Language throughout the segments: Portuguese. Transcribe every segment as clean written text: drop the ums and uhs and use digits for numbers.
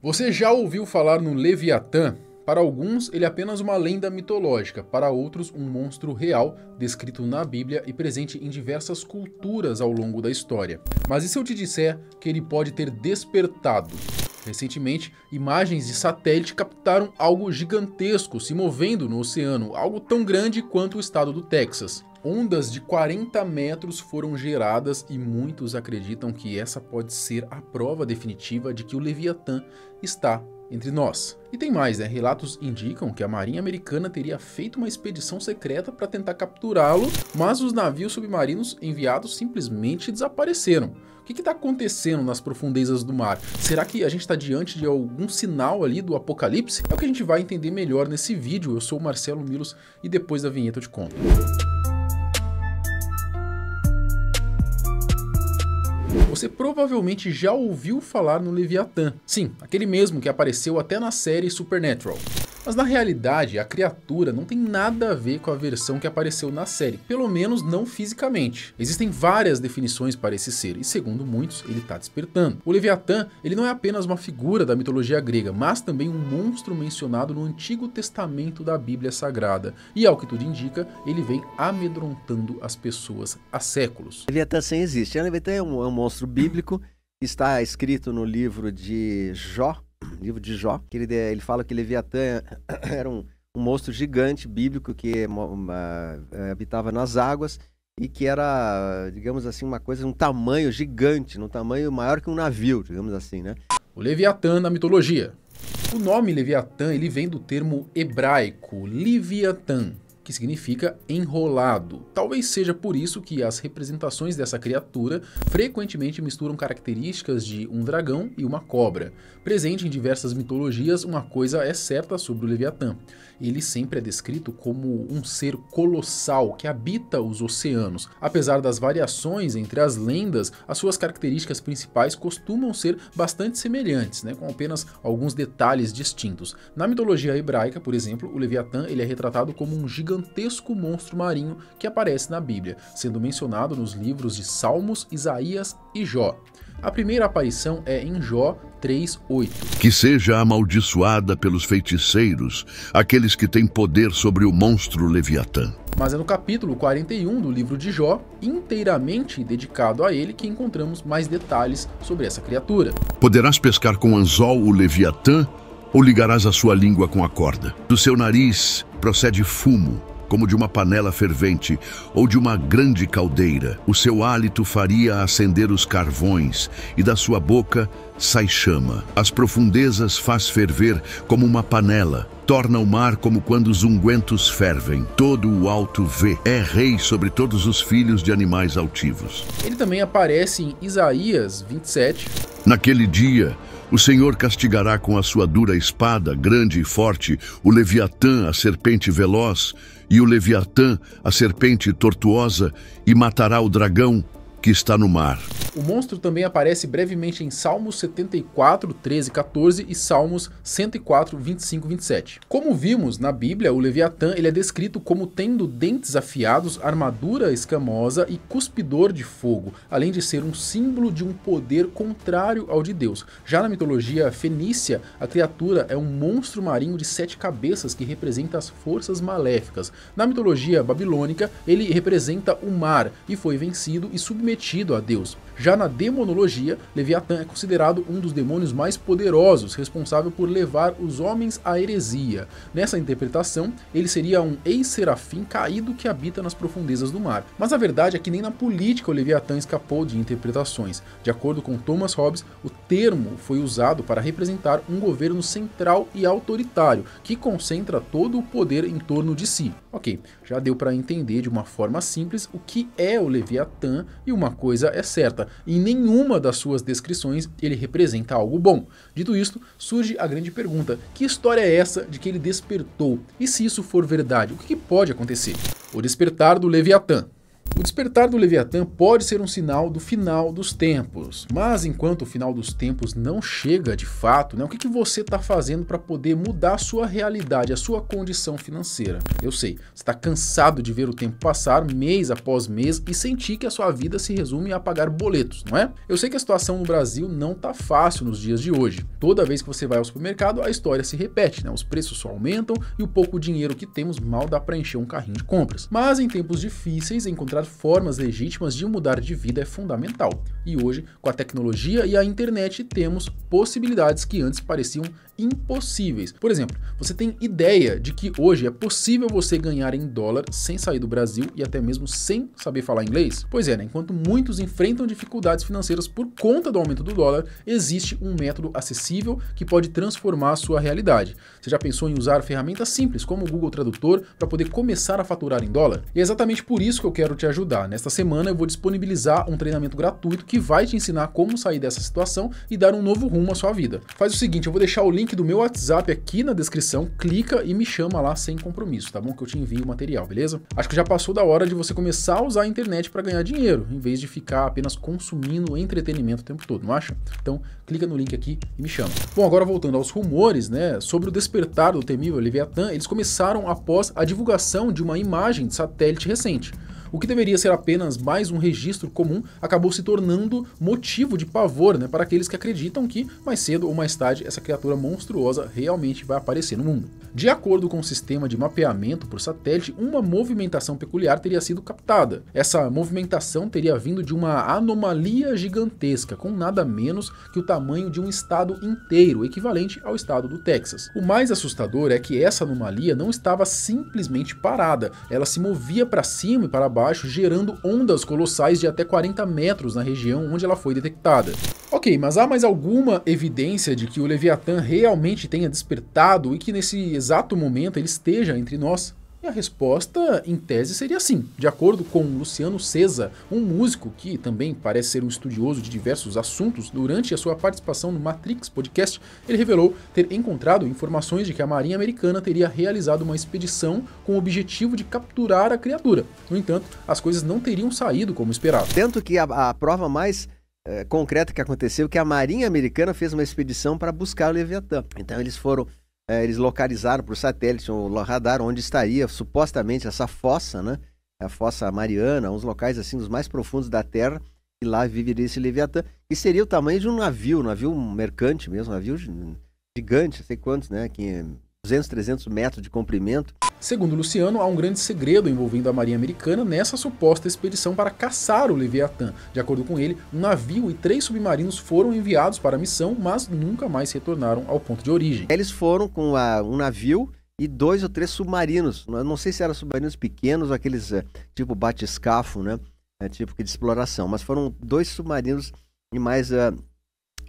Você já ouviu falar no Leviatã? Para alguns, ele é apenas uma lenda mitológica, para outros, um monstro real, descrito na Bíblia e presente em diversas culturas ao longo da história. Mas e se eu te disser que ele pode ter despertado? Recentemente, imagens de satélite captaram algo gigantesco se movendo no oceano, algo tão grande quanto o estado do Texas. Ondas de 40 metros foram geradas e muitos acreditam que essa pode ser a prova definitiva de que o Leviatã está entre nós. E tem mais, né? Relatos indicam que a Marinha Americana teria feito uma expedição secreta para tentar capturá-lo, mas os navios submarinos enviados simplesmente desapareceram. O que está acontecendo nas profundezas do mar? Será que a gente está diante de algum sinal ali do apocalipse? É o que a gente vai entender melhor nesse vídeo. Eu sou o Marcelo Milos e depois da vinheta eu te conto. Você provavelmente já ouviu falar no Leviatã. Sim, aquele mesmo que apareceu até na série Supernatural. Mas na realidade, a criatura não tem nada a ver com a versão que apareceu na série, pelo menos não fisicamente. Existem várias definições para esse ser, e segundo muitos, ele está despertando. O Leviatã, ele não é apenas uma figura da mitologia grega, mas também um monstro mencionado no Antigo Testamento da Bíblia Sagrada. E ao que tudo indica, ele vem amedrontando as pessoas há séculos. Leviatã sim existe. O Leviatã é um monstro bíblico, está escrito no livro de Jó, que ele fala que Leviatã era um monstro gigante bíblico que habitava nas águas e que era, digamos assim, uma coisa, um tamanho gigante, um tamanho maior que um navio, digamos assim, né? O Leviatã na mitologia. O nome Leviatã ele vem do termo hebraico Leviatã, que significa enrolado. Talvez seja por isso que as representações dessa criatura frequentemente misturam características de um dragão e uma cobra. Presente em diversas mitologias, uma coisa é certa sobre o Leviatã. Ele sempre é descrito como um ser colossal que habita os oceanos. Apesar das variações entre as lendas, as suas características principais costumam ser bastante semelhantes, né, com apenas alguns detalhes distintos. Na mitologia hebraica, por exemplo, o Leviatã ele é retratado como um gigantesco monstro marinho que aparece na Bíblia, sendo mencionado nos livros de Salmos, Isaías e Jó. A primeira aparição é em Jó 3:8. Que seja amaldiçoada pelos feiticeiros, aqueles que têm poder sobre o monstro Leviatã. Mas é no capítulo 41 do livro de Jó, inteiramente dedicado a ele, que encontramos mais detalhes sobre essa criatura. Poderás pescar com anzol o Leviatã ou ligarás a sua língua com a corda? Do seu nariz procede fumo, como de uma panela fervente ou de uma grande caldeira. O seu hálito faria acender os carvões e da sua boca sai chama. As profundezas faz ferver como uma panela. Torna o mar como quando os ungüentos fervem. Todo o alto vê. É rei sobre todos os filhos de animais altivos. Ele também aparece em Isaías 27. Naquele dia, o Senhor castigará com a sua dura espada, grande e forte, o Leviatã, a serpente veloz, e o Leviatã, a serpente tortuosa, e matará o dragão que está no mar. O monstro também aparece brevemente em Salmos 74, 13 e 14 e Salmos 104, 25 e 27. Como vimos na Bíblia, o Leviatã ele é descrito como tendo dentes afiados, armadura escamosa e cuspidor de fogo, além de ser um símbolo de um poder contrário ao de Deus. Já na mitologia fenícia, a criatura é um monstro marinho de 7 cabeças que representa as forças maléficas. Na mitologia babilônica, ele representa o mar e foi vencido e submetido a Deus. Já na demonologia, Leviatã é considerado um dos demônios mais poderosos, responsável por levar os homens à heresia. Nessa interpretação, ele seria um ex-serafim caído que habita nas profundezas do mar. Mas a verdade é que nem na política o Leviatã escapou de interpretações. De acordo com Thomas Hobbes, o termo foi usado para representar um governo central e autoritário, que concentra todo o poder em torno de si. Ok, já deu para entender de uma forma simples o que é o Leviatã e uma coisa é certa. Em nenhuma das suas descrições ele representa algo bom. Dito isto, surge a grande pergunta: que história é essa de que ele despertou? E se isso for verdade, o que pode acontecer? O despertar do Leviatã. O despertar do Leviatã pode ser um sinal do final dos tempos, mas enquanto o final dos tempos não chega de fato, né, o que você está fazendo para poder mudar a sua realidade, a sua condição financeira? Eu sei, você está cansado de ver o tempo passar mês após mês e sentir que a sua vida se resume a pagar boletos, não é? Eu sei que a situação no Brasil não está fácil nos dias de hoje. Toda vez que você vai ao supermercado, a história se repete, né? Os preços só aumentam e o pouco dinheiro que temos mal dá para encher um carrinho de compras. Mas em tempos difíceis, encontrar formas legítimas de mudar de vida é fundamental. E hoje, com a tecnologia e a internet, temos possibilidades que antes pareciam impossíveis. Por exemplo, você tem ideia de que hoje é possível você ganhar em dólar sem sair do Brasil e até mesmo sem saber falar inglês? Pois é, né? Enquanto muitos enfrentam dificuldades financeiras por conta do aumento do dólar, existe um método acessível que pode transformar a sua realidade. Você já pensou em usar ferramentas simples como o Google Tradutor para poder começar a faturar em dólar? E é exatamente por isso que eu quero te ajudar. Nesta semana eu vou disponibilizar um treinamento gratuito que vai te ensinar como sair dessa situação e dar um novo rumo à sua vida. Faz o seguinte, eu vou deixar o link do meu WhatsApp aqui na descrição, clica e me chama lá sem compromisso, tá bom? Que eu te envio o material, beleza? Acho que já passou da hora de você começar a usar a internet para ganhar dinheiro, em vez de ficar apenas consumindo entretenimento o tempo todo, não acha? Então, clica no link aqui e me chama. Bom, agora voltando aos rumores, né, sobre o despertar do temível Leviatã, eles começaram após a divulgação de uma imagem de satélite recente. O que deveria ser apenas mais um registro comum acabou se tornando motivo de pavor, né, para aqueles que acreditam que mais cedo ou mais tarde essa criatura monstruosa realmente vai aparecer no mundo. De acordo com o sistema de mapeamento por satélite, uma movimentação peculiar teria sido captada. Essa movimentação teria vindo de uma anomalia gigantesca, com nada menos que o tamanho de um estado inteiro, equivalente ao estado do Texas. O mais assustador é que essa anomalia não estava simplesmente parada, ela se movia para cima e para baixo, gerando ondas colossais de até 40 metros na região onde ela foi detectada. Ok, mas há mais alguma evidência de que o Leviatã realmente tenha despertado e que nesse exato momento ele esteja entre nós? E a resposta, em tese, seria sim. De acordo com Luciano César, um músico que também parece ser um estudioso de diversos assuntos, durante a sua participação no Matrix Podcast, ele revelou ter encontrado informações de que a Marinha Americana teria realizado uma expedição com o objetivo de capturar a criatura. No entanto, as coisas não teriam saído como esperado. Tanto que a prova mais concreta que aconteceu é que a Marinha Americana fez uma expedição para buscar o Leviatã. Então eles localizaram por satélite o radar onde estaria supostamente essa fossa, né? A Fossa Mariana, uns locais assim dos mais profundos da Terra, e lá viveria esse Leviatã, que seria o tamanho de um navio mercante mesmo, um navio gigante, não sei quantos, né? 200, 300 metros de comprimento. Segundo Luciano, há um grande segredo envolvendo a Marinha Americana nessa suposta expedição para caçar o Leviatã. De acordo com ele, um navio e 3 submarinos foram enviados para a missão, mas nunca mais retornaram ao ponto de origem. Eles foram com um navio e 2 ou 3 submarinos. Não sei se eram submarinos pequenos ou aqueles tipo batiscafo, né? Tipo de exploração. Mas foram 2 submarinos e mais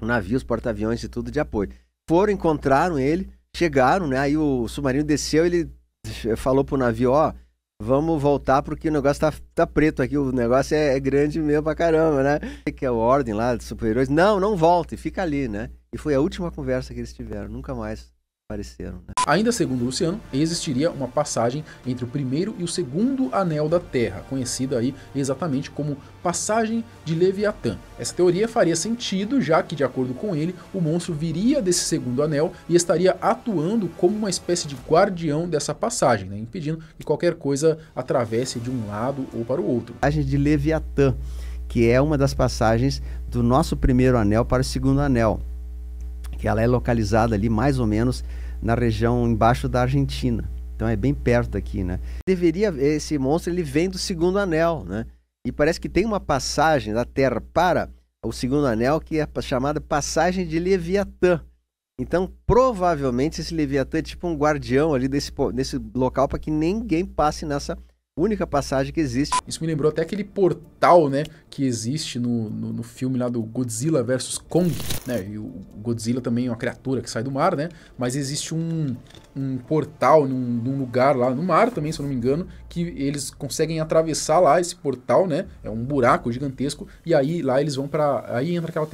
navios, porta-aviões e tudo de apoio. Encontraram ele, chegaram, né? Aí o submarino desceu, ele falou pro navio, vamos voltar porque o negócio tá preto aqui, o negócio é grande mesmo pra caramba, né? Que é a ordem lá dos superiores, não volte, fica ali, né? E foi a última conversa que eles tiveram, nunca mais apareceram, né? Ainda segundo Luciano, existiria uma passagem entre o primeiro e o segundo anel da Terra, conhecida aí exatamente como passagem de Leviatã. Essa teoria faria sentido, já que, de acordo com ele, o monstro viria desse segundo anel e estaria atuando como uma espécie de guardião dessa passagem, né, impedindo que qualquer coisa atravesse de um lado ou para o outro. Passagem de Leviatã, que é uma das passagens do nosso primeiro anel para o segundo anel, que ela é localizada ali mais ou menos na região embaixo da Argentina. Então é bem perto daqui, né? Esse monstro, ele vem do segundo anel, né? E parece que tem uma passagem da Terra para o segundo anel que é chamada passagem de Leviatã. Então, provavelmente, esse Leviatã é tipo um guardião ali desse local para que ninguém passe nessa única passagem que existe. Isso me lembrou até aquele portal, né, que existe no filme lá do Godzilla vs Kong, né, e o Godzilla também é uma criatura que sai do mar, né, mas existe um portal num lugar lá no mar também, se eu não me engano, que eles conseguem atravessar lá esse portal, né, é um buraco gigantesco, e aí lá eles vão aí entra aquela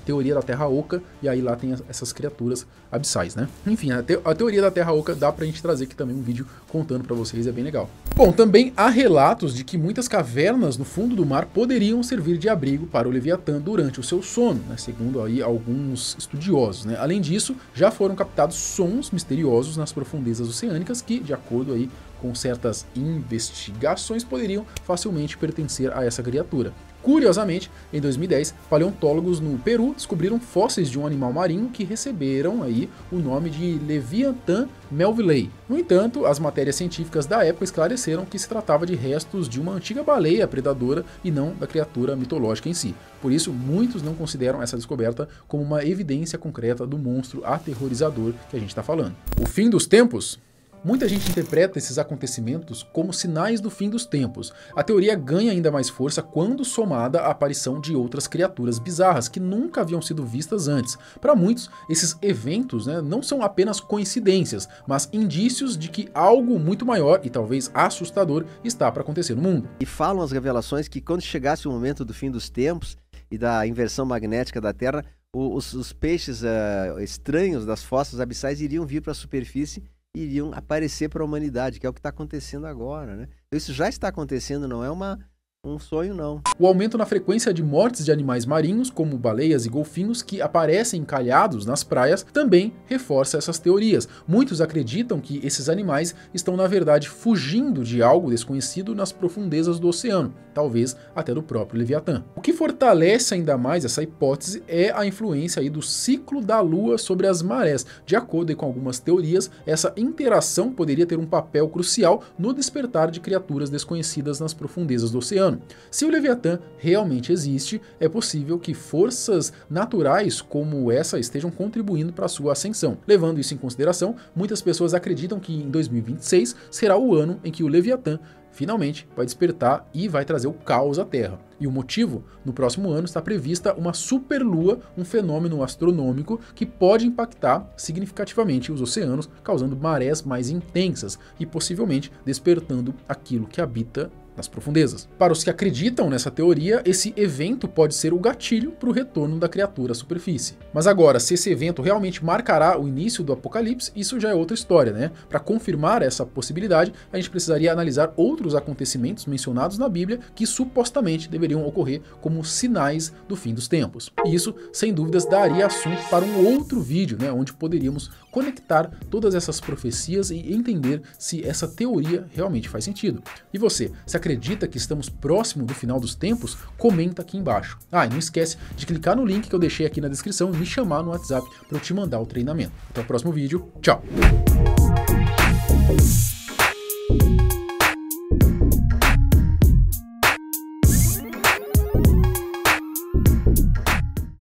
teoria da Terra Oca, e aí lá tem essas criaturas abissais, né. Enfim, a teoria da Terra Oca dá pra gente trazer aqui também um vídeo contando pra vocês, é bem legal. Bom, também Também há relatos de que muitas cavernas no fundo do mar poderiam servir de abrigo para o Leviatã durante o seu sono, né, segundo aí alguns estudiosos, né. Além disso, já foram captados sons misteriosos nas profundezas oceânicas que, de acordo aí com certas investigações, poderiam facilmente pertencer a essa criatura. Curiosamente, em 2010, paleontólogos no Peru descobriram fósseis de um animal marinho que receberam aí o nome de Leviathan melvillei. No entanto, as matérias científicas da época esclareceram que se tratava de restos de uma antiga baleia predadora e não da criatura mitológica em si. Por isso, muitos não consideram essa descoberta como uma evidência concreta do monstro aterrorizador que a gente está falando. O fim dos tempos? Muita gente interpreta esses acontecimentos como sinais do fim dos tempos. A teoria ganha ainda mais força quando somada à aparição de outras criaturas bizarras que nunca haviam sido vistas antes. Para muitos, esses eventos, né, não são apenas coincidências, mas indícios de que algo muito maior e talvez assustador está para acontecer no mundo. E falam as revelações que quando chegasse o momento do fim dos tempos e da inversão magnética da Terra, os peixes estranhos das fossas abissais iriam vir para a superfície, iriam aparecer para a humanidade, que é o que está acontecendo agora, né? Então isso já está acontecendo, não é um sonho, não. O aumento na frequência de mortes de animais marinhos, como baleias e golfinhos, que aparecem encalhados nas praias, também reforça essas teorias. Muitos acreditam que esses animais estão, na verdade, fugindo de algo desconhecido nas profundezas do oceano, talvez até do próprio Leviatã. O que fortalece ainda mais essa hipótese é a influência aí do ciclo da Lua sobre as marés. De acordo com algumas teorias, essa interação poderia ter um papel crucial no despertar de criaturas desconhecidas nas profundezas do oceano. Se o Leviatã realmente existe, é possível que forças naturais como essa estejam contribuindo para a sua ascensão. Levando isso em consideração, muitas pessoas acreditam que em 2026 será o ano em que o Leviatã finalmente vai despertar e vai trazer o caos à Terra. E o motivo? No próximo ano está prevista uma superlua, um fenômeno astronômico que pode impactar significativamente os oceanos, causando marés mais intensas e possivelmente despertando aquilo que habita nas profundezas. Para os que acreditam nessa teoria, esse evento pode ser o gatilho para o retorno da criatura à superfície. Mas agora, se esse evento realmente marcará o início do apocalipse, isso já é outra história, né? Para confirmar essa possibilidade, a gente precisaria analisar outros acontecimentos mencionados na Bíblia que supostamente deveriam ocorrer como sinais do fim dos tempos. E isso, sem dúvidas, daria assunto para um outro vídeo, né? Onde poderíamos conectar todas essas profecias e entender se essa teoria realmente faz sentido. E você, se acredita que estamos próximo do final dos tempos? Comenta aqui embaixo. Ah, e não esquece de clicar no link que eu deixei aqui na descrição e me chamar no WhatsApp para eu te mandar o treinamento. Até o próximo vídeo. Tchau!